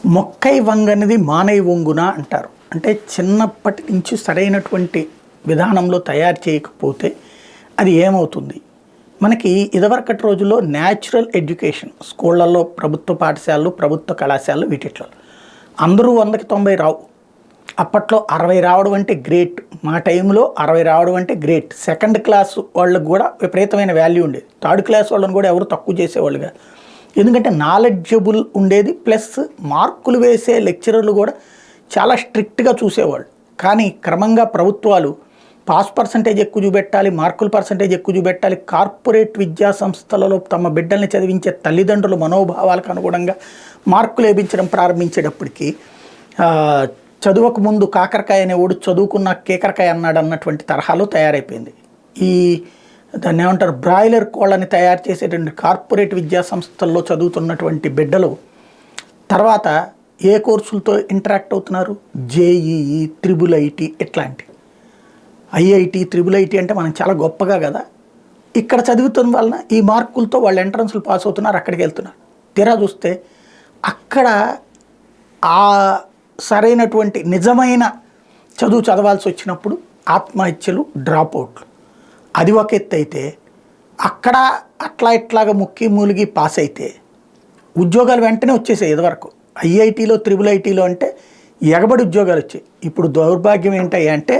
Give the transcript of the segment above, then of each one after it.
మొక్కై వంగనిది మానై వంగున అంటారు. అంటే చిన్నప్పటి నుంచి సరైనటువంటి విధానంలో తయారు చేయకపోతే అది ఏమవుతుంది? మనకి ఇదివరకటి రోజుల్లో న్యాచురల్ ఎడ్యుకేషన్ స్కూళ్ళల్లో, ప్రభుత్వ పాఠశాలలు, ప్రభుత్వ కళాశాలలు వీటిట్లో అందరూ 100కి 90 రావు. అప్పట్లో 60 రావడం అంటే గ్రేట్. మా టైంలో 60 రావడం అంటే గ్రేట్. సెకండ్ క్లాస్ వాళ్ళకు కూడా విపరీతమైన వాల్యూ ఉండేది. థర్డ్ క్లాస్ వాళ్ళని కూడా ఎవరు తక్కువ చేసేవాళ్ళుగా. ఎందుకంటే నాలెడ్జబుల్ ఉండేది, ప్లస్ మార్కులు వేసే లెక్చరర్లు కూడా చాలా స్ట్రిక్ట్గా చూసేవాళ్ళు. కానీ క్రమంగా ప్రభుత్వాలు పాస్ పర్సంటేజ్ ఎక్కువ చూపెట్టాలి, మార్కుల పర్సంటేజ్ ఎక్కువ చూపెట్టాలి, కార్పొరేట్ విద్యా సంస్థలలో తమ బిడ్డల్ని చదివించే తల్లిదండ్రుల మనోభావాలకు అనుగుణంగా మార్కులు వేయించడం ప్రారంభించేటప్పటికీ చదువుకు ముందు కాకరకాయ అనేవాడు చదువుకున్న కేకరకాయ అన్నాడు అన్నటువంటి తరహాలో తయారైపోయింది. ఈ దాన్ని ఏమంటారు, బ్రాయిలర్ కోళ్ళని తయారు చేసేటువంటి కార్పొరేట్ విద్యా సంస్థల్లో చదువుతున్నటువంటి బిడ్డలు తర్వాత ఏ కోర్సులతో ఇంటరాక్ట్ అవుతున్నారు? జేఈఈ, త్రిబుల్ ఐటీ, ఇట్లాంటి ఐఐటి, త్రిబుల్ ఐటీ అంటే మనం చాలా గొప్పగా కదా. ఇక్కడ చదువుతున్న వలన ఈ మార్కులతో వాళ్ళు ఎంట్రన్స్లు పాస్ అవుతున్నారు, అక్కడికి వెళ్తున్నారు. తీరా చూస్తే అక్కడ ఆ సరైనటువంటి నిజమైన చదువు చదవాల్సి వచ్చినప్పుడు ఆత్మహత్యలు, డ్రాప్ అవుట్లు. అది ఒక ఎత్తు అయితే, అక్కడ అట్లా ఇట్లాగా ముక్కి మూలిగి పాస్ అయితే ఉద్యోగాలు వెంటనే వచ్చేసాయి. ఇదివరకు ఐఐటీలో, త్రిబుల్ ఐటీలో అంటే ఎగబడి ఉద్యోగాలు వచ్చాయి. ఇప్పుడు దౌర్భాగ్యం ఏంటి అంటే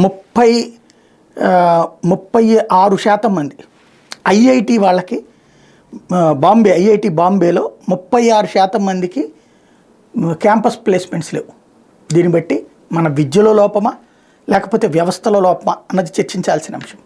36% మంది ఐఐటి వాళ్ళకి, బాంబే ఐఐటి బాంబేలో 36% మందికి క్యాంపస్ ప్లేస్మెంట్స్ లేవు. దీన్ని బట్టి మన విద్యలో లోపమా లేకపోతే వ్యవస్థలో లోపమా అన్నది చర్చించాల్సిన అంశం.